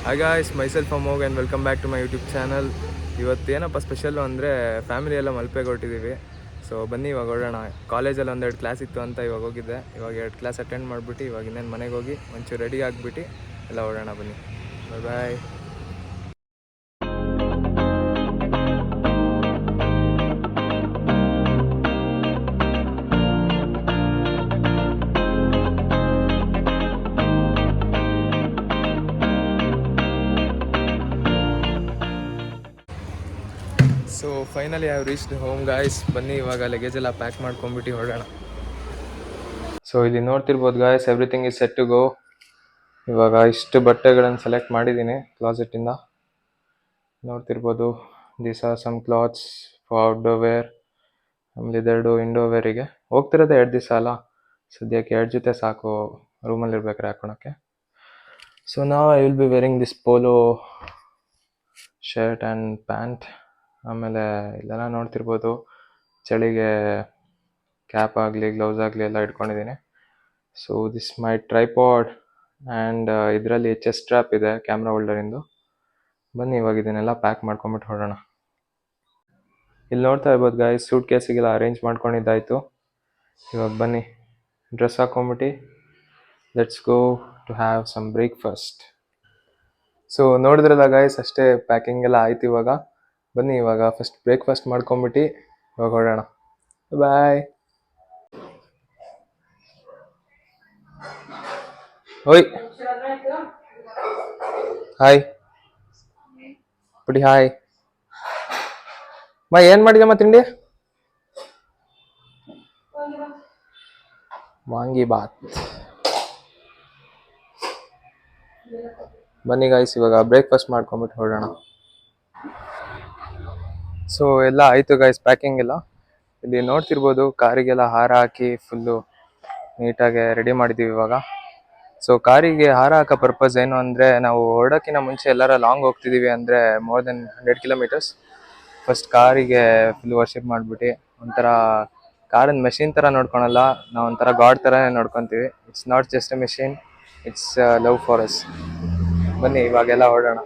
Hi guys, myself Amogh and welcome back to my YouTube channel. ಇವತ್ತು ಏನಪ್ಪ special ಅಂದರೆ family ಎಲ್ಲ ಮಲ್ಪೆಗೆ ಹೊರಟಿದ್ದೀವಿ. ಸೊ ಬನ್ನಿ ಇವಾಗ ಹೊರಡೋಣ. ಕಾಲೇಜಲ್ಲಿ ಒಂದೆರಡು ಕ್ಲಾಸ್ ಇತ್ತು ಅಂತ ಇವಾಗ ಹೋಗಿದ್ದೆ. ಇವಾಗ 2 ಕ್ಲಾಸ್ ಅಟೆಂಡ್ ಮಾಡಿಬಿಟ್ಟು ಇವಾಗ ಇನ್ನೇನು ಮನೆಗೆ ಹೋಗಿ ಒಂಚೂರು ರೆಡಿ ಆಗಿಬಿಟ್ಟು ಎಲ್ಲ ಹೊರಡೋಣ. ಬನ್ನಿ, bye bye. So finally I have reached home guys. ಬನ್ನಿ ಇವಾಗ ಲಗೇಜ್ ಎಲ್ಲ ಪ್ಯಾಕ್ ಮಾಡ್ಕೊಂಬಿಟ್ಟು ಹೊರಡೋಣ. ಸೊ ಇಲ್ಲಿ ನೋಡ್ತಿರ್ಬೋದು guys, everything is set to go. ಇವಾಗ ಇಷ್ಟು ಬಟ್ಟೆಗಳನ್ನು ಸೆಲೆಕ್ಟ್ ಮಾಡಿದ್ದೀನಿ ಕ್ಲಾಸೆಟ್ಟಿಂದ. ನೋಡ್ತಿರ್ಬೋದು, these are some clothes for outdoor wear. ಆಮೇಲೆ ಇದೆರಡು ಇಂಡೋರ್ ವೇರಿಗೆ. ಹೋಗ್ತಿರೋದೇ 2 ದಿವಸ ಅಲ್ಲ, ಸದ್ಯಕ್ಕೆ 2 ಜೊತೆ ಸಾಕು ರೂಮಲ್ಲಿ ಇರ್ಬೇಕಾರೆ ಹಾಕೊಳಕ್ಕೆ. ಸೊ ನಾವು I will be varying this polo shirt and pant. ಆಮೇಲೆ ಇಲ್ಲೆಲ್ಲ ನೋಡ್ತಿರ್ಬೋದು, ಚಳಿಗೆ ಕ್ಯಾಪ್ ಆಗಲಿ ಗ್ಲೌಸ್ ಆಗಲಿ ಎಲ್ಲ ಇಟ್ಕೊಂಡಿದ್ದೀನಿ. So this my tripod and ಇದರಲ್ಲಿ ಚೆಸ್ಟ್ ಸ್ಟ್ರ್ಯಾಪ್ ಇದೆ ಕ್ಯಾಮ್ರಾ ಹೋಲ್ಡರಿಂದು. ಬನ್ನಿ ಇವಾಗ ಇದನ್ನೆಲ್ಲ ಪ್ಯಾಕ್ ಮಾಡ್ಕೊಂಬಿಟ್ಟು ಹೊರಡೋಣ. ಇಲ್ಲಿ ನೋಡ್ತಾ ಇರ್ಬೋದು ಗಾಯ್ಸ್, ಸೂಟ್ ಕೇಸಿಗೆಲ್ಲ ಅರೇಂಜ್ ಮಾಡ್ಕೊಂಡಿದ್ದಾಯಿತು. ಇವಾಗ ಬನ್ನಿ ಡ್ರೆಸ್ ಹಾಕ್ಕೊಂಬಿಟ್ಟು let's go to have some breakfast. So ನೋಡಿದ್ರಲ್ಲ ಗಾಯ್ಸ್, ಅಷ್ಟೇ ಪ್ಯಾಕಿಂಗ್ ಎಲ್ಲ ಆಯ್ತು. ಇವಾಗ ಬನ್ನಿ ಇವಾಗ ಫಸ್ಟ್ ಬ್ರೇಕ್ಫಾಸ್ಟ್ ಮಾಡ್ಕೊಂಬಿಟ್ಟು ಇವಾಗ ಹೊರಡೋಣ. ಬಾಯ್. ಓಯ್ ಹಾಯ್ ಪುಡಿ ಹಾಯ್. ಏನು ಮಾಡಿದಮ್ಮ ತಿಂಡಿ? ವಾಂಗಿ ಬಾತ್. ಬನ್ನಿ ಗಾಯ್ಸ್ ಇವಾಗ ಬ್ರೇಕ್ಫಾಸ್ಟ್ ಮಾಡ್ಕೊಂಬಿಟ್ಟು ಹೊರಡೋಣ. ಸೊ ಎಲ್ಲ ಆಯಿತು ಗಾಯ್ಸ್, ಪ್ಯಾಕಿಂಗ್ ಎಲ್ಲ. ಇಲ್ಲಿ ನೋಡ್ತಿರ್ಬೋದು, ಕಾರಿಗೆಲ್ಲ ಹಾರ ಹಾಕಿ ಫುಲ್ಲು ನೀಟಾಗಿ ರೆಡಿ ಮಾಡಿದ್ದೀವಿ ಇವಾಗ. ಸೊ ಕಾರಿಗೆ ಹಾರ ಹಾಕೋ ಪರ್ಪಸ್ ಏನು ಅಂದರೆ, ನಾವು ಹೊರಡೋಕ್ಕಿಂತ ಮುಂಚೆ ಎಲ್ಲರ ಲಾಂಗ್ ಹೋಗ್ತಿದ್ದೀವಿ ಅಂದರೆ ಮೋರ್ ದೆನ್ 100 ಕಿಲೋಮೀಟರ್ಸ್, ಫಸ್ಟ್ ಕಾರಿಗೆ ಫುಲ್ ವರ್ಷಿಪ್ ಮಾಡಿಬಿಟ್ಟು ಒಂಥರ ಕಾರಿನ ಮೆಷಿನ್ ಥರ ನೋಡ್ಕೊಳಲ್ಲ, ನಾವು ಒಂಥರ ಗಾಡ್ ಥರನೇ ನೋಡ್ಕೊತೀವಿ. It's not just A machine, it's love for us. ಬನ್ನಿ ಇವಾಗೆಲ್ಲ ಹೊರಡೋಣ.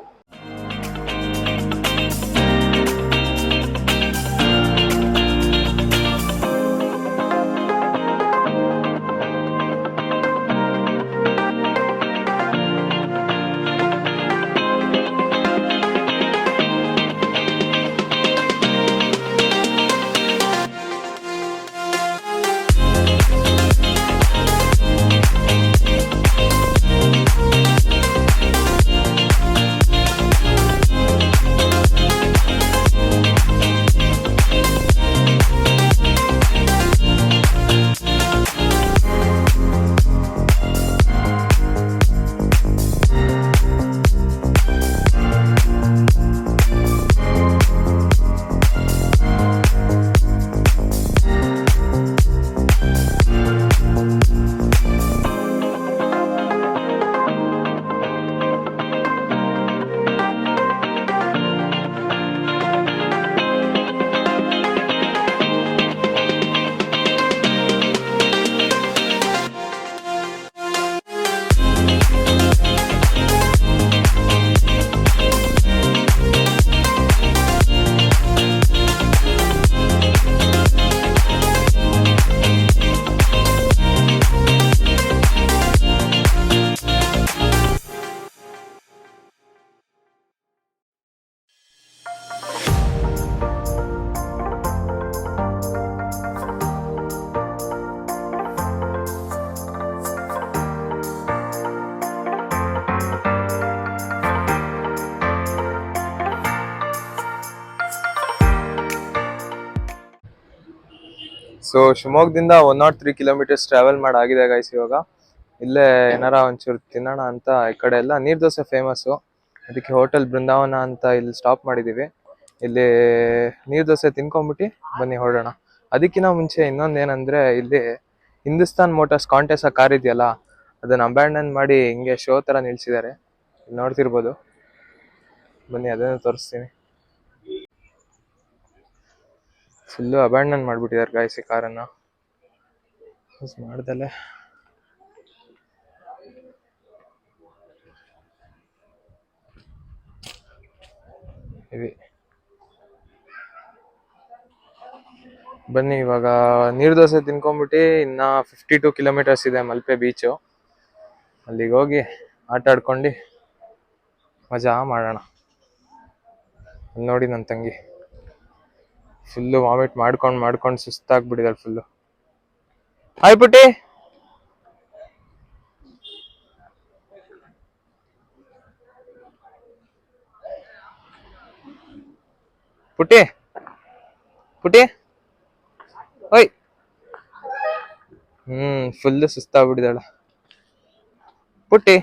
ಸೊ ಶಿವಮೊಗ್ಗದಿಂದ 103 ಕಿಲೋಮೀಟರ್ಸ್ ಟ್ರಾವೆಲ್ ಮಾಡಾಗಿದೆ ಗೈಸ್. ಇವಾಗ ಇಲ್ಲೇ ಏನಾರ ಒಂಚೂರು ತಿನ್ನೋಣ ಅಂತ, ಈ ಕಡೆ ಎಲ್ಲ ನೀರು ದೋಸೆ ಫೇಮಸ್ಸು, ಅದಕ್ಕೆ ಹೋಟೆಲ್ ಬೃಂದಾವನ ಅಂತ ಇಲ್ಲಿ ಸ್ಟಾಪ್ ಮಾಡಿದ್ದೀವಿ. ಇಲ್ಲಿ ನೀರು ದೋಸೆ ತಿನ್ಕೊಂಬಿಟ್ಟು ಬನ್ನಿ ಹೊರಡೋಣ. ಅದಕ್ಕಿಂತ ಮುಂಚೆ ಇನ್ನೊಂದು ಏನಂದರೆ, ಇಲ್ಲಿ ಹಿಂದೂಸ್ತಾನ್ ಮೋಟಾರ್ಸ್ ಕಾಂಟೆಸ್ ಆ ಕಾರ್ ಇದೆಯಲ್ಲ, ಅದನ್ನು ಅಬ್ಯಾಂಡನ್ ಮಾಡಿ ಹಿಂಗೆ ಶೋ ಥರ ನಿಲ್ಸಿದ್ದಾರೆ, ನೋಡ್ತಿರ್ಬೋದು. ಬನ್ನಿ ಅದನ್ನು ತೋರಿಸ್ತೀನಿ. ಫುಲ್ಲು ಅಬ್ಯಾಂಡನ್ ಮಾಡಿಬಿಟ್ಟಿದ್ದಾರೆ ಗಾಯ್ಸ್ ಈ ಕಾರನ್ನು. ಯೂಸ್ ಮಾಡ್ದಲೆ ಇದು ಬನ್ನಿ ಇವಾಗ ನೀರು ದೋಸೆ ತಿನ್ಕೊಂಡ್ಬಿಟ್ಟು ಇನ್ನ 52 ಕಿಲೋಮೀಟರ್ಸ್ ಇದೆ ಮಲ್ಪೆ ಬೀಚು. ಅಲ್ಲಿಗೆ ಹೋಗಿ ಆಟ ಆಡ್ಕೊಂಡು ಮಜಾ ಮಾಡೋಣ. ನೋಡಿ ನನ್ನ ತಂಗಿ ಫುಲ್ಲು ವಾಮಿಟ್ ಮಾಡ್ಕೊಂಡು ಸುಸ್ತಾಗ್ಬಿಟ್ಟಿದ್ದಾಳೆ ಫುಲ್ಲು. ಹಾಯ್ ಪುಟ್ಟಿ. ಪುಟ್ಟಿ ಪುಟ್ಟಿ ಓಯ್. ಫುಲ್ಲು ಸುಸ್ತಾಗ್ಬಿಟ್ಟಿದ್ದಾಳೆ ಪುಟ್ಟಿ.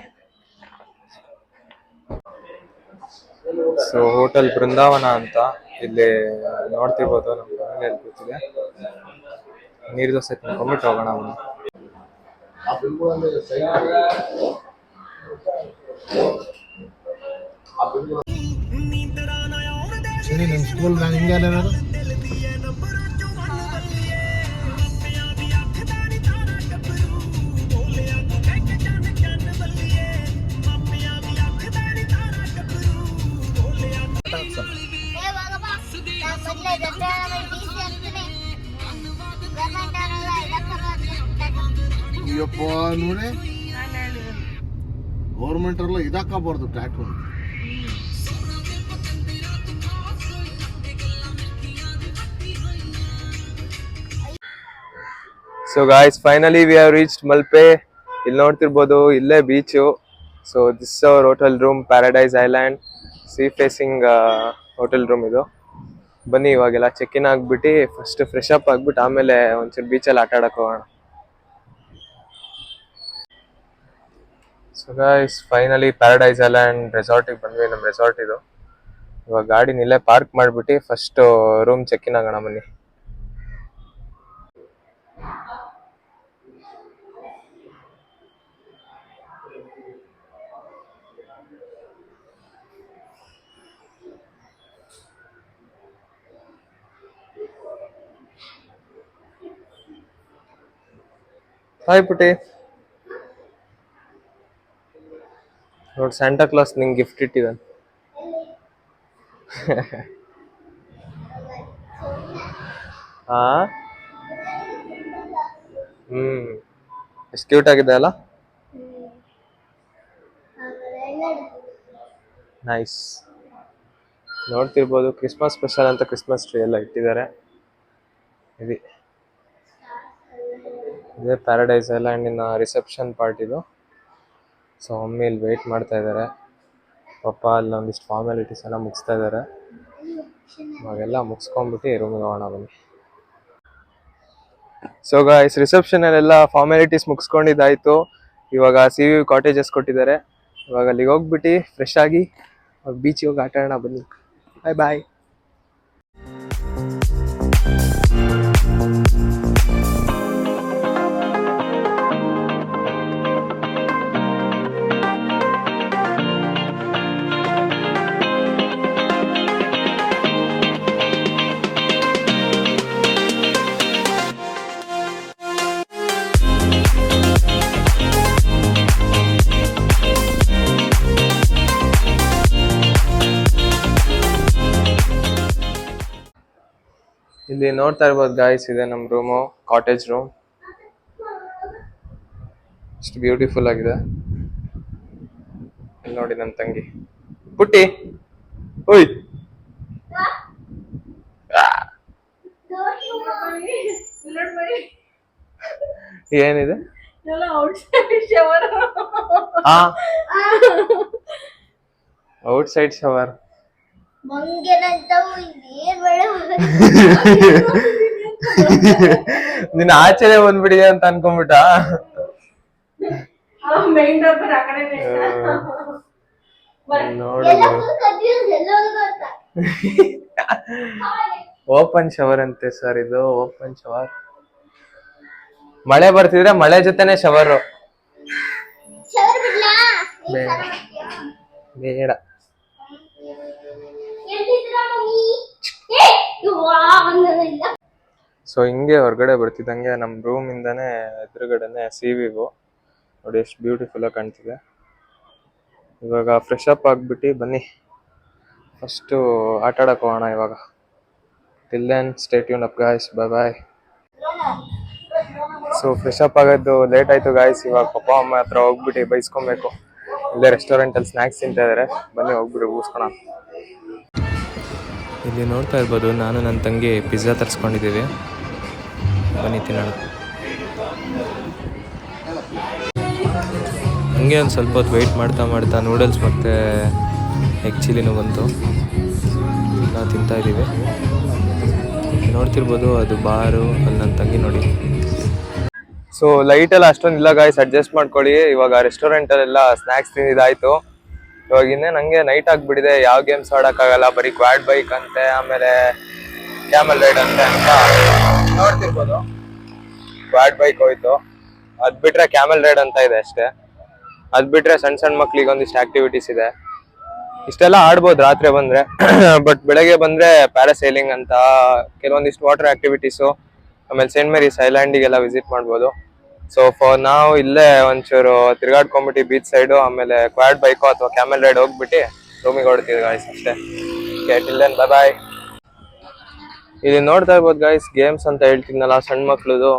ಸೊ ಹೋಟೆಲ್ ಬೃಂದಾವನ ಅಂತ ಇಲ್ಲಿ ನೋಡ್ತಿರ್ಬೋದು. ನಮ್ಮ ಫ್ಯಾಮಿಲಿಯಲ್ಲಿ ಕೂತಿದೆ. ನೀರು ದೋಸೆ ತಿನ್ಕೊಂಡ್ಬಿಟ್ಟು ಹೋಗೋಣ. ನಿಮ್ಮ ಸ್ಕೂಲ್ ನಾನು ಹಿಂಗೆ ಅಲ್ಲ ಅಯ್ಯಪ್ಪ ನೋಡಿ ಗೌರ್ಮೆಂಟ್ ಎಲ್ಲ ಇದಾಕಬಾರ್ದು tattoo. So guys finally we have reached Malpe. ಇಲ್ಲಿ ನೋಡ್ತಿರ್ಬೋದು ಇಲ್ಲೇ beach. So this our hotel room, Paradise Island sea facing hotel room ಇದು. ಬನ್ನಿ ಇವಾಗೆಲ್ಲ ಚೆಕ್ ಇನ್ ಆಗ್ಬಿಟ್ಟು ಫಸ್ಟ್ ಫ್ರೆಶ್ ಅಪ್ ಆಗ್ಬಿಟ್ಟು ಆಮೇಲೆ ಒಂಚೂರು ಬೀಚಲ್ಲಿ ಆಟ ಆಡಕ್ ಹೋಗೋಣ. So guys finally Paradise Island ರೆಸಾರ್ಟಿಗೆ ಬಂದ್ವಿ. ನಮ್ಮ ರೆಸಾರ್ಟ್ ಇದು. ಇವಾಗ ಗಾಡಿನ ಇಲ್ಲೇ ಪಾರ್ಕ್ ಮಾಡ್ಬಿಟ್ಟು ಫಸ್ಟ್ ರೂಮ್ ಚೆಕ್ ಇನ್ ಆಗೋಣ ಬನ್ನಿ. ಹಾಯ್ ಪುಟಿ. ನೋಡಿ ಸ್ಯಾಂಟಾ ಕ್ಲಾಸ್ ನಿಂಗೆ ಗಿಫ್ಟ್ ಇಟ್ಟಿದ್ದಾನೆ. ಹಾ ಎಷ್ಟು ಕ್ಯೂಟ್ ಆಗಿದೆ ಅಲ್ಲ. ನೈಸ್. ನೋಡ್ತಿರ್ಬೋದು ಕ್ರಿಸ್ಮಸ್ ಸ್ಪೆಷಲ್ ಅಂತ ಕ್ರಿಸ್ಮಸ್ ಟ್ರೀ ಎಲ್ಲ ಇಟ್ಟಿದ್ದಾರೆ. ಇದೇ ಪ್ಯಾರಡೈಸ್ ಐಲ್ಯಾಂಡಿನ ರಿಸೆಪ್ಷನ್ ಪಾರ್ಟ್ ಇದು. ಸೊ ಮಮ್ಮಿ ಇಲ್ಲಿ ವೆಯ್ಟ್ ಮಾಡ್ತಾ ಇದ್ದಾರೆ. ಪಪ್ಪ ಅಲ್ಲಿ ಒಂದಿಷ್ಟು ಫಾರ್ಮಾಲಿಟೀಸ್ ಎಲ್ಲ ಮುಗಿಸ್ತಾ ಇದ್ದಾರೆ. ಅವಾಗೆಲ್ಲ ಮುಗಿಸ್ಕೊಂಡ್ಬಿಟ್ಟು ರೂಮಿಗೆ ಹೋಗೋಣ ಬನ್ನಿ. ಸೊ ಗೈಸ್ ರಿಸೆಪ್ಷನಲ್ಲೆಲ್ಲ ಫಾರ್ಮಾಲಿಟೀಸ್ ಮುಗಿಸ್ಕೊಂಡಿದ್ದಾಯ್ತು. ಇವಾಗ ಸಿ ವಿ ಕಾಟೇಜಸ್ ಕೊಟ್ಟಿದ್ದಾರೆ. ಇವಾಗ ಅಲ್ಲಿಗೆ ಹೋಗ್ಬಿಟ್ಟು ಫ್ರೆಶ್ ಆಗಿ ಬೀಚಿಗೆ ಹೋಗಿ ಆಟ ಆಡೋಣ ಬನ್ನಿ. ಬಾಯ್ ಬಾಯ್. ಇಲ್ಲಿ ನೋಡ್ತಾ ಇರ್ಬೋದು ಗಾಯ್ಸ್, ಇದೆ ನಮ್ಮ ರೂಮು, ಕಾಟೇಜ್ ರೂಮ್. ಎಷ್ಟು ಬ್ಯೂಟಿಫುಲ್ ಆಗಿದೆ. ಇಲ್ಲಿ ನೋಡಿ ನನ್ನ ತಂಗಿ ಪುಟ್ಟಿ. ಓಯ್ ಏನಿದೆ? Out side shower. ನಿನ್ನ ಆಚೆನೆ ಬಂದ್ಬಿಡಿದೆ ಅಂತ ಅನ್ಕೊಂಡ್ಬಿಟ್ಟ. ನೋಡು ಓಪನ್ ಶವರ್ ಅಂತೆ ಸರ್ ಇದು. Open shower. ಮಳೆ ಬರ್ತಿದ್ರೆ ಮಳೆ ಜೊತೆನೆ ಶವರ್. ಬೇಡ. ಸೊ ಹಿಂಗೆ ಹೊರಗಡೆ ಬರ್ತಿದ್ದಂಗೆ ನಮ್ಮ ರೂಮ್ ಇಂದಾನೆ ಎದುರುಗಡೆನೆ ಸಿ ವಿವು ನೋಡಿ ಎಷ್ಟು ಬ್ಯೂಟಿಫುಲ್ ಆಗಿ ಕಾಣ್ತಿದೆ. ಇವಾಗ ಫ್ರೆಶ್ ಅಪ್ ಆಗ್ಬಿಟ್ಟು ಬನ್ನಿ ಫಸ್ಟು ಆಟ ಆಡಕ್ಕೆ ಹೋಗೋಣ ಇವಾಗ. Till then stay tune up guys, bye bye. So fresh up ಆಗೋದು ಲೇಟ್ ಆಯಿತು ಗಾಯ್ಸ್. ಇವಾಗ ಪಪ್ಪ ಅಮ್ಮ ಹತ್ರ ಹೋಗ್ಬಿಟ್ಟು ಬೈಸ್ಕೊಬೇಕು. ಇಲ್ಲೇ ರೆಸ್ಟೋರೆಂಟಲ್ಲಿ ಸ್ನ್ಯಾಕ್ಸ್ ತಿಂತಾ ಇದ್ದಾರೆ, ಬನ್ನಿ ಹೋಗ್ಬಿಟ್ಟು ಊಸ್ಕೊಳ. ಇಲ್ಲಿ ನೋಡ್ತಾ ಇರ್ಬೋದು, ನಾನು ನನ್ನ ತಂಗಿ ಪಿಜ್ಜಾ ತರಿಸ್ಕೊಂಡಿದ್ದೀವಿ, ಬನ್ನಿ ತಿನ್ನೋಣ. ಹಂಗೆ ಒಂದು ಸ್ವಲ್ಪ ಹೊತ್ತು ವೆಯ್ಟ್ ಮಾಡ್ತಾ ನೂಡಲ್ಸ್ ಮತ್ತು ಎಗ್ ಚಿಲ್ಲಿನೂ ಬಂತು, ನಾವು ತಿಂತಾಯಿದ್ದೀವಿ. ನೋಡ್ತಿರ್ಬೋದು ಅದು ಬಾರು, ಅಲ್ಲಿ ನನ್ನ ತಂಗಿ ನೋಡಿ. ಸೊ ಲೈಟೆಲ್ಲ ಅಷ್ಟೊಂದಿಲ್ಲ ಗಾಯ್ಸ್, ಅಡ್ಜಸ್ಟ್ ಮಾಡ್ಕೊಳ್ಳಿ. ಇವಾಗ ರೆಸ್ಟೋರೆಂಟಲ್ಲೆಲ್ಲ ಸ್ನ್ಯಾಕ್ಸ್ ತಿಂದಿದ್ದಾಯಿತು. ಇವಾಗ ಇನ್ನೇ ನನಗೆ ನೈಟ್ ಆಗಿಬಿಟ್ಟಿದೆ, ಯಾವ ಗೇಮ್ಸ್ ಆಡೋಕ್ಕಾಗಲ್ಲ, ಬರೀ ಕ್ವಾಡ್ ಬೈಕ್ ಅಂತೆ, ಆಮೇಲೆ ಕ್ಯಾಮಲ್ ರೈಡ್ ಅಂತೆ ಅಂತ ನೋಡ್ತಿರ್ಬೋದು. ಕ್ವಾಡ್ ಬೈಕ್ ಹೋಯ್ತು, ಅದು ಬಿಟ್ಟರೆ ಕ್ಯಾಮಲ್ ರೈಡ್ ಅಂತ ಇದೆ ಅಷ್ಟೇ. ಅದು ಬಿಟ್ಟರೆ ಸಣ್ಣ ಮಕ್ಳಿಗೆ ಒಂದಿಷ್ಟು ಆ್ಯಕ್ಟಿವಿಟೀಸ್ ಇದೆ. ಇಷ್ಟೆಲ್ಲ ಆಡ್ಬೋದು ರಾತ್ರಿ ಬಂದರೆ. ಬಟ್ ಬೆಳಗ್ಗೆ ಬಂದರೆ ಪ್ಯಾರಾಸೈಲಿಂಗ್ ಅಂತ ಕೆಲವೊಂದಿಷ್ಟು ವಾಟರ್ ಆ್ಯಕ್ಟಿವಿಟೀಸು, ಆಮೇಲೆ ಸೇಂಟ್ ಮೇರಿಸ್ ಐಲ್ಯಾಂಡಿಗೆಲ್ಲ ವಿಸಿಟ್ ಮಾಡ್ಬೋದು. ಸೊ ಫಾರ್ ನಾವು ಇಲ್ಲೇ ಒಂಚೂರು ತಿರ್ಗಾಡ್ಕೊಂಡ್ಬಿಟ್ಟು ಬೀಚ್ ಸೈಡು, ಆಮೇಲೆ ಕ್ವಾಡ್ ಬೈಕು ಅಥವಾ ಕ್ಯಾಮಲ್ ರೈಡ್ ಹೋಗ್ಬಿಟ್ಟು ರೂಮಿಗೆ ಹೊಡ್ತೀವಿ ಗಾಯ್ಸ್ ಅಷ್ಟೇ. ಟಿಲ್ ದೆನ್ ಬಾಯ್ ಬಾಯ್. ಇಲ್ಲಿ ನೋಡ್ತಾ ಇರ್ಬೋದು ಗಾಯ್ಸ್, ಗೇಮ್ಸ್ ಅಂತ ಹೇಳ್ತಿದ್ನಲ್ಲ ಸಣ್ಣ ಮಕ್ಳದು,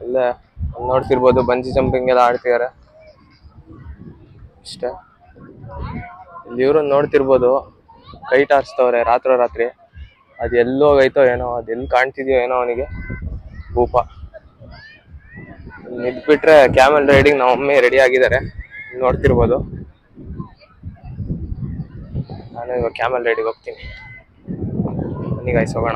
ಇಲ್ಲೇ ನೋಡ್ತಿರ್ಬೋದು ಬಂಜಿ ಜಂಪಿಂಗ್ ಎಲ್ಲ ಆಡ್ತಿದ್ದಾರೆ ಅಷ್ಟೇ. ಇಲ್ಲಿ ಇವ್ರನ್ನ ನೋಡ್ತಿರ್ಬೋದು, ಕೈಟ್ ಆರಿಸ್ತವ್ರೆ ರಾತ್ರಿ. ಅದು ಎಲ್ಲೋಗೈತೋ ಏನೋ, ಅದು ಎಲ್ಲಿ ಕಾಣ್ತಿದ್ಯೋ ಏನೋ ಅವನಿಗೆ ಭೂಪ. ನಿಂತ್ಬಿಟ್ರೆ ಕ್ಯಾಮಲ್ ರೈಡಿಂಗ್ ನಮ್ಮ ಮಮ್ಮಿ ರೆಡಿ ಆಗಿದ್ದಾರೆ, ನೋಡ್ತಿರ್ಬೋದು. ನಾನು ಇವಾಗ ಕ್ಯಾಮಲ್ ರೈಡಿಗೆ ಹೋಗ್ತೀನಿ, ಬನ್ನಿ ಗಾಯ್ಸ್ ಹೋಗೋಣ.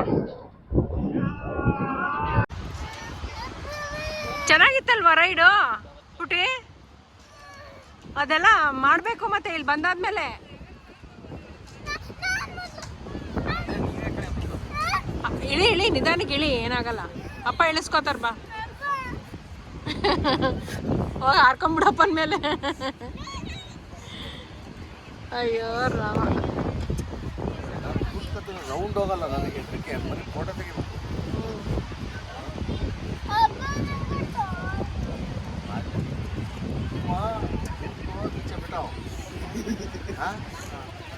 ಚೆನ್ನಾಗಿತ್ತಲ್ವಾ ರೈಡು ಪುಟಿ? ಅದೆಲ್ಲ ಮಾಡಬೇಕು ಮತ್ತೆ ಇಲ್ಲಿ ಬಂದಾದ್ಮೇಲೆ. ಇಳಿ ನಿಧಾನಕ್ಕೆ ಇಳಿ, ಏನಾಗಲ್ಲ. ಅಪ್ಪ ಇಳಿಸ್ಕೋತಾರ ಬಾ. ಹೋಗಿ ಹಾರ್ಕೊಂಬಿಡಪ್ಪನ ಮೇಲೆ. ಅಯ್ಯೋ ರಾಮ. ರೌಂಡ್ ಹೋಗಲ್ಲ ನನಗೆ, ಫೋಟೋ ತೆಗಿಬೇಕು.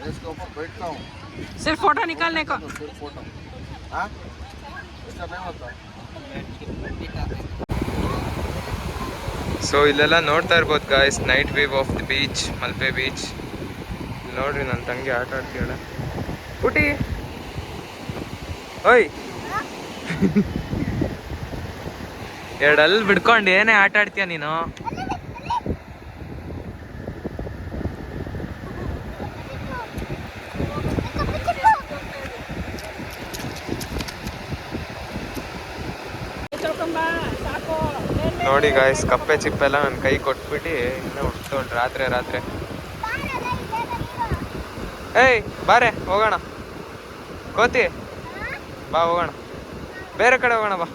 इसके ऊपर बैठता हूँ, सिर्फ फोटो निकालने को। सिर्फ फोटो, हाँ इसका नहीं होता. ಸೊ ಇಲ್ಲೆಲ್ಲ ನೋಡ್ತಾ ಇರ್ಬೋದು guys, night view of the beach, Malpe beach. ನೋಡ್ರಿ ನನ್ನ ತಂಗಿ ಆಟ ಆಡ್ತೀಯಾಳೆ. ಪುಟಿ ಓಯ್, ಎರಡಲ್ಲಿ ಬಿಡ್ಕೊಂಡು ಏನೇ ಆಟ ಆಡ್ತೀಯ ನೀನು? ನೋಡಿ ಗಾಯ್ಸ್, ಕಪ್ಪೆ ಚಿಪ್ಪೆಲ್ಲ ನನ್ನ ಕೈ ಕೊಟ್ಬಿಟ್ಟು ಇನ್ನೂ ಹುಡ್ತೋಳು ರಾತ್ರಿ. ಏಯ್ ಬಾರೆ ಹೋಗೋಣ, ಕೋತಿ ಬಾ ಹೋಗೋಣ, ಬೇರೆ ಕಡೆ ಹೋಗೋಣ ಬಾ.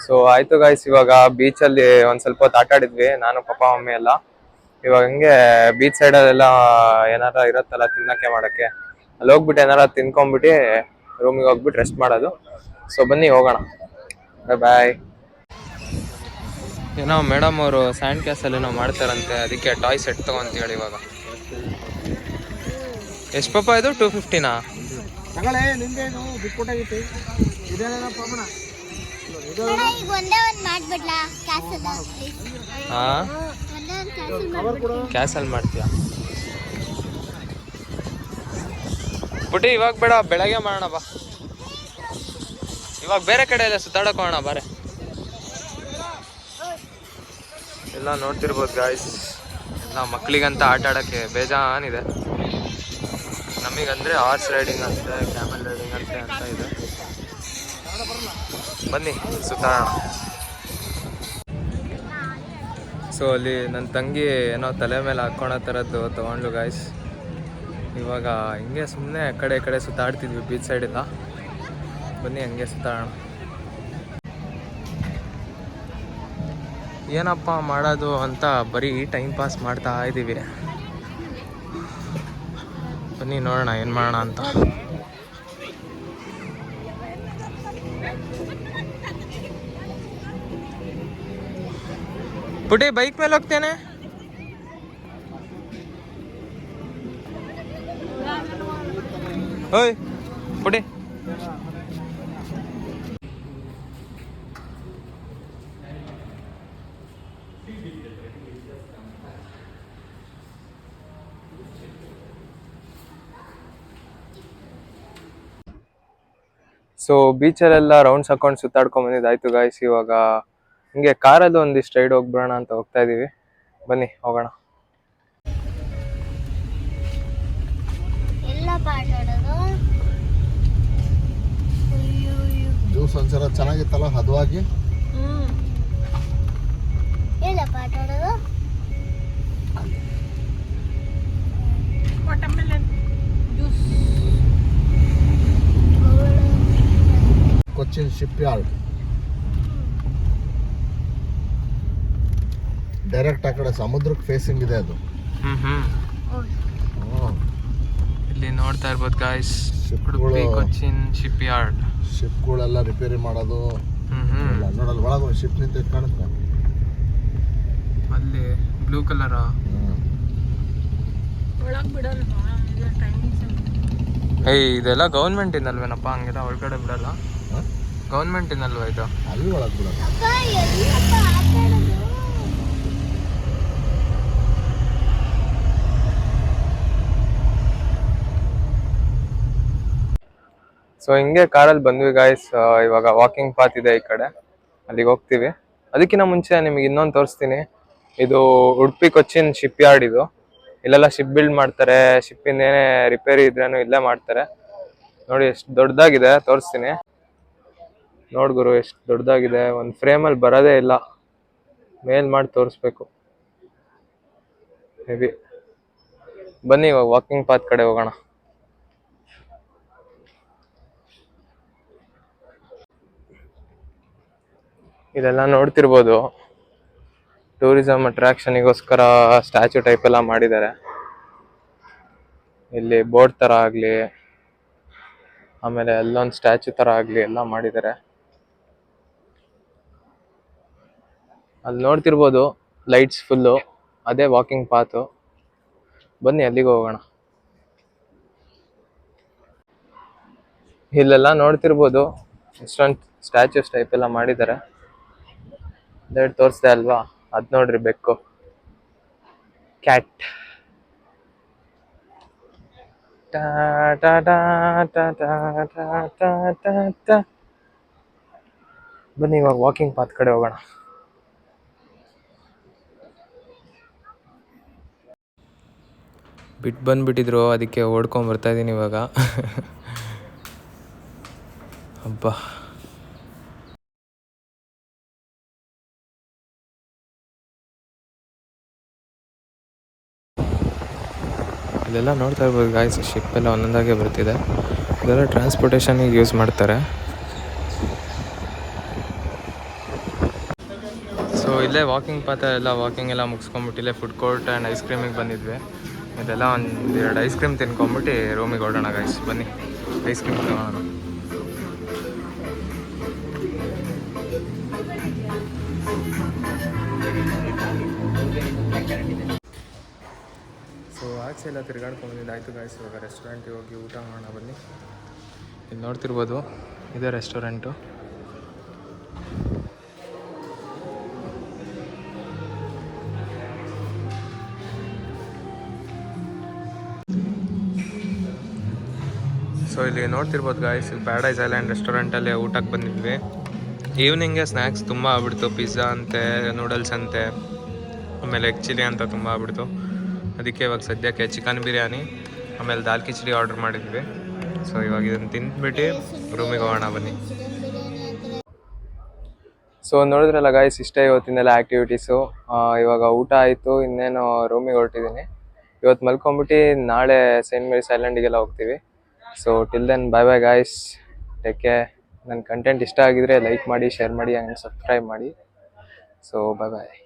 ಸೊ ಆಯ್ತು ಗಾಯ್ಸ್, ಇವಾಗ ಬೀಚಲ್ಲಿ ಒಂದು ಸ್ವಲ್ಪ ಹೊತ್ತು ಆಟ ಆಡಿದ್ವಿ ನಾನು ಪಪ್ಪ ಮಮ್ಮಿ ಎಲ್ಲ. ಇವಾಗ ಹಂಗೆ ಬೀಚ್ ಸೈಡಲ್ಲೆಲ್ಲ ಏನಾರ ಇರುತ್ತಲ್ಲ ತಿನ್ನಕ್ಕೆ ಮಾಡೋಕ್ಕೆ, ಅಲ್ಲಿ ಹೋಗ್ಬಿಟ್ಟು ಏನಾರ ತಿನ್ಕೊಂಬಿಟ್ಟು ರೂಮಿಗೆ ಹೋಗ್ಬಿಟ್ಟು ರೆಸ್ಟ್ ಮಾಡೋದು. ಸೊ ಬನ್ನಿ ಹೋಗೋಣ, ಬಾಯ್ ಬಾಯ್. ಏನೋ ಮೇಡಮ್ ಅವರು ಸ್ಯಾಂಡ್ ಕ್ಯಾಸಲ್ ಏನೋ ಮಾಡ್ತಾರಂತೆ, ಅದಕ್ಕೆ ಟಾಯ್ ಸೆಟ್ ತಗೊಂತೇಳಿ ಇವಾಗ. ಎಷ್ಟು ಪಾಪ ಇದು? 250ನಾ? ತಗೊಳ್ಳೆ, ನಿಂದೇನು ಬಿಟ್ಕೊಟ್ಟಾಗಿತ್ತು ಇದೇನಪ್ಪ ಅಮ್ಮನ. ಹಾಂ ಕ್ಯಾಸಲ್ ಮಾಡ್ತೀಯಾ ಪುಟಿ? ಇವಾಗ ಬೇಡ, ಬೆಳಗ್ಗೆ ಮಾಡೋಣ ಬಾ. ಇವಾಗ ಬೇರೆ ಕಡೆ ಎಲ್ಲ ಸುತ್ತಾಡಕ್ಕೆ ಹೋಗೋಣ ಬಾರೆ. ಎಲ್ಲ ನೋಡ್ತಿರ್ಬೋದು ಗಾಯ್ಸ್, ಎಲ್ಲ ಮಕ್ಕಳಿಗಂತ ಆಟ ಆಡೋಕ್ಕೆ ಬೇಜಾನಿದೆ. ನಮಗಂದರೆ ಹಾರ್ಸ್ ರೈಡಿಂಗ್ ಅಂತೆ, ಕ್ಯಾಮಲ್ ರೈಡಿಂಗ್ ಅಂತೆ ಅಂತ ಇದೆ. ಬನ್ನಿ ಸುತ್ತಾಡೋಣ. ಸೊ ಅಲ್ಲಿ ನನ್ನ ತಂಗಿ ಏನೋ ತಲೆ ಮೇಲೆ ಹಾಕ್ಕೊಳೋ ಥರದ್ದು ತೊಗೊಂಡ್ಲು ಗಾಯ್ಸ್. ಇವಾಗ ಹಿಂಗೆ ಸುಮ್ಮನೆ ಆ ಕಡೆ ಈ ಕಡೆ ಸುತ್ತಾಡ್ತಿದ್ವಿ ಬೀಚ್ ಸೈಡೆಲ್ಲ. ಬನ್ನಿ ಹಂಗೆ ಸುತ್ತಾಡೋಣ. ಏನಪ್ಪ ಮಾಡೋದು ಅಂತ ಬರೀ ಟೈಮ್ ಪಾಸ್ ಮಾಡ್ತಾ ಇದ್ದೀವಿ. ಬನ್ನಿ ನೋಡೋಣ ಏನು ಮಾಡೋಣ ಅಂತ. ಪುಟಿ ಬೈಕ್ ಮೇಲೆ ಹೋಗ್ತೇನೆ. ಓಯ್ ಪುಡಿ. ಸೊ ಬೀಚಲ್ಲೆಲ್ಲ ರೌಂಡ್ಸ್ ಹಾಕೊಂಡು ಸುತ್ತಾಡ್ಕೊಂಡ್ ಬಂದಿದ್ದಾಯ್ತು ಗಾಯ್ಸ್. ಇವಾಗ ಹಿಂಗೆ ಕಾರಲ್ಲಿ ಒಂದಿಷ್ಟು ರೈಡ್ ಹೋಗ್ಬಿಡೋಣ ಅಂತ ಹೋಗ್ತಾ ಇದೀವಿ. ಬನ್ನಿ ಹೋಗೋಣ. ಜ್ಯೂಸ್ ಒಂದ್ಸಲ ಚೆನ್ನಾಗಿತ್ತಲ್ಲ ಹದವಾಗಿ. ಕೊಚ್ಚಿನ್ ಶಿಪ್ ಯಾರ್ಡ್ ಡೈರೆಕ್ಟ್ ಆ ಕಡೆ ಸಮುದ್ರಕ್ಕೆ ಫೇಸಿಂಗ್ ಇದೆ ಅದು. ಇಲ್ಲಿ ನೋಡ್ತಾ ಇರ್ಬೋದು guys, Udupi Cochin shipyard. ಶಿಪ್ಗಳೆಲ್ಲ ರಿಪೇರಿ ಮಾಡೋದು. ನೋಡಲ್ಲ ಒಳಗೆ ಒಂದು ಶಿಪ್ ನಿಂತ ಕಾಣುತ್ತೆ ಅಲ್ಲಿ ಬ್ಲೂ ಕಲರ್. ಏಯ್ ಇದೆಲ್ಲ ಗೌರ್ಮೆಂಟ್ ಇಂದಲ್ವೇನಪ್ಪ, ಹಂಗೆಲ್ಲ ಒಳಗಡೆ ಬಿಡಲ್ಲ. ಗೌರ್ಮೆಂಟ್ ಇಂದಲ್ವಾ ಇದು? ಅಲ್ಲಿ ಒಳಗೆ ಬಿಡಲ್ಲ. ಸೊ ಹಿಂಗೆ ಕಾರಲ್ಲಿ ಬಂದ್ವಿ ಗಾಯ್ಸ್. ಇವಾಗ ವಾಕಿಂಗ್ ಪಾತ್ ಇದೆ ಈ ಕಡೆ, ಅಲ್ಲಿಗೆ ಹೋಗ್ತೀವಿ. ಅದಕ್ಕಿಂತ ಮುಂಚೆ ನಿಮಗೆ ಇನ್ನೊಂದು ತೋರಿಸ್ತೀನಿ. ಇದು ಉಡುಪಿ ಕೊಚ್ಚಿನ್ ಶಿಪ್ ಯಾರ್ಡ್. ಇದು ಇಲ್ಲೆಲ್ಲ ಶಿಪ್ ಬಿಲ್ಡ್ ಮಾಡ್ತಾರೆ. ಶಿಪ್ಪಿಂದ ಏನೇ ರಿಪೇರಿ ಇದ್ರೇನು ಇಲ್ಲೇ ಮಾಡ್ತಾರೆ. ನೋಡಿ ಎಷ್ಟು ದೊಡ್ಡದಾಗಿದೆ, ತೋರಿಸ್ತೀನಿ. ನೋಡ್ ಗುರು ಎಷ್ಟು ದೊಡ್ಡದಾಗಿದೆ. ಒಂದು ಫ್ರೇಮಲ್ಲಿ ಬರೋದೇ ಇಲ್ಲ, ಮೇಲ್ ಮಾಡಿ ತೋರಿಸ್ಬೇಕು. ಮೇಬಿ ಬನ್ನಿ ಇವಾಗ ವಾಕಿಂಗ್ ಪಾತ್ ಕಡೆ ಹೋಗೋಣ. ಇದೆಲ್ಲ ನೋಡ್ತಿರ್ಬೋದು, ಟೂರಿಸಂ ಅಟ್ರಾಕ್ಷನಿಗೋಸ್ಕರ ಸ್ಟ್ಯಾಚು ಟೈಪ್ ಎಲ್ಲ ಮಾಡಿದ್ದಾರೆ. ಇಲ್ಲಿ ಬೋಟ್ ತರ ಆಗ್ಲಿ, ಆಮೇಲೆ ಅಲ್ಲೊಂದು ಸ್ಟ್ಯಾಚು ತರ ಆಗ್ಲಿ ಎಲ್ಲ ಮಾಡಿದ್ದಾರೆ. ಅಲ್ಲಿ ನೋಡ್ತಿರ್ಬೋದು ಲೈಟ್ಸ್ ಫುಲ್ಲು, ಅದೇ ವಾಕಿಂಗ್ ಪಾತು. ಬನ್ನಿ ಅಲ್ಲಿಗೆ ಹೋಗೋಣ. ಇಲ್ಲೆಲ್ಲ ನೋಡ್ತಿರ್ಬೋದು ಎಷ್ಟೊಂದು ಸ್ಟ್ಯಾಚುಸ್ ಟೈಪ್ ಎಲ್ಲ ಮಾಡಿದ್ದಾರೆ. ಲೈಟ್ ತೋರಿಸ್ದೆ ಅಲ್ವಾ, ಅದ್ ನೋಡ್ರಿ ಬೆಕ್ಕು, ಕ್ಯಾಟ್. ಬನ್ನಿ ಇವಾಗ ವಾಕಿಂಗ್ ಪಾತ್ ಕಡೆ ಹೋಗೋಣ. ಬಿಟ್ಟು ಬಂದ್ಬಿಟ್ಟಿದ್ರು, ಅದಕ್ಕೆ ಓಡ್ಕೊಂಡ್ ಬರ್ತಾ ಇದೀನಿ ಇವಾಗ. ಹಬ್ಬ. ಇದೆಲ್ಲ ನೋಡ್ತಾ ಇರ್ಬೋದು ಗಾಯ್ಸ್, ಶಿಪ್ ಎಲ್ಲ ಒಂದೊಂದಾಗೆ ಬರ್ತಿದೆ. ಇದೆಲ್ಲ ಟ್ರಾನ್ಸ್ಪೋರ್ಟೇಷನ್ಗೆ ಯೂಸ್ ಮಾಡ್ತಾರೆ. ಸೊ ಇಲ್ಲೇ ವಾಕಿಂಗ್ ಪಾತ ಎಲ್ಲ ವಾಕಿಂಗ್ ಎಲ್ಲ ಮುಗಿಸ್ಕೊಂಡ್ಬಿಟ್ಟು ಇಲ್ಲೇ ಫುಡ್ ಕೋರ್ಟ್ ಆ್ಯಂಡ್ ಐಸ್ ಕ್ರೀಮಿಗೆ ಬಂದಿದ್ವಿ. ಇದೆಲ್ಲ ಒಂದು 2 ಐಸ್ ಕ್ರೀಮ್ ತಿನ್ಕೊಂಬಿಟ್ಟು ರೂಮಿಗೆ ಹೊರಡೋಣ ಗಾಯ್ಸ್. ಬನ್ನಿ ಐಸ್ ಕ್ರೀಮ್ ತಗೋಣ. ಸೊ ಆಚೆ ಎಲ್ಲ ತಿರ್ಗಾಡ್ಕೊಂಡ್ಬಂದಿದ್ದಾಯ್ತು ಗಾಯ್ಸ್. ಇವಾಗ ರೆಸ್ಟೋರೆಂಟಿಗೆ ಹೋಗಿ ಊಟ ಮಾಡೋಣ ಬನ್ನಿ. ಇಲ್ಲಿ ನೋಡ್ತಿರ್ಬೋದು ಇದೇ ರೆಸ್ಟೋರೆಂಟು. ಸೊ ಇಲ್ಲಿ ನೋಡ್ತಿರ್ಬೋದು ಗಾಯ್ಸ್, ಪ್ಯಾರಡೈಸ್ ಐಲ್ಯಾಂಡ್ ರೆಸ್ಟೋರೆಂಟಲ್ಲಿ ಊಟಕ್ಕೆ ಬಂದಿದ್ವಿ. ಈವ್ನಿಂಗ್ಗೆ ಸ್ನ್ಯಾಕ್ಸ್ ತುಂಬ ಆಗ್ಬಿಡ್ತು. ಪಿಜ್ಜಾ ಅಂತೆ, ನೂಡಲ್ಸ್ ಅಂತೆ, ಆಮೇಲೆ ಎಗ್ ಚಿಲ್ಲಿ ಅಂತ ತುಂಬ ಆಗ್ಬಿಡ್ತು. ಅದಕ್ಕೆ ಇವಾಗ ಸದ್ಯಕ್ಕೆ ಚಿಕನ್ ಬಿರಿಯಾನಿ ಆಮೇಲೆ ದಾಲ್ ಕಿಚಡಿ ಆರ್ಡರ್ ಮಾಡಿದ್ವಿ. ಸೊ ಇವಾಗ ಇದನ್ನು ತಿಂದ್ಬಿಟ್ಟು ರೂಮಿಗೆ ಹೋಗೋಣ ಬನ್ನಿ. ಸೊ ನೋಡಿದ್ರಲ್ಲ ಗಾಯ್ಸ್, ಇಷ್ಟೇ ಇವತ್ತಿನೆಲ್ಲ ಆ್ಯಕ್ಟಿವಿಟೀಸು. ಇವಾಗ ಊಟ ಆಯಿತು, ಇನ್ನೇನು ರೂಮಿಗೆ ಹೊರಟಿದ್ದೀನಿ. ಇವತ್ತು ಮಲ್ಕೊಂಬಿಟ್ಟು ನಾಳೆ ಸೈಂಟ್ ಮೇರಿಸ್ ಐಲ್ಯಾಂಡಿಗೆಲ್ಲ ಹೋಗ್ತೀವಿ. So till then bye bye guys, take care. ನನ್ನ ಕಂಟೆಂಟ್ ಇಷ್ಟ ಆಗಿದ್ರೆ ಲೈಕ್ ಮಾಡಿ, ಶೇರ್ ಮಾಡಿ ಆ್ಯಂಡ್ ಸಬ್ಸ್ಕ್ರೈಬ್ ಮಾಡಿ. ಸೊ ಬೈ ಬಾಯ್.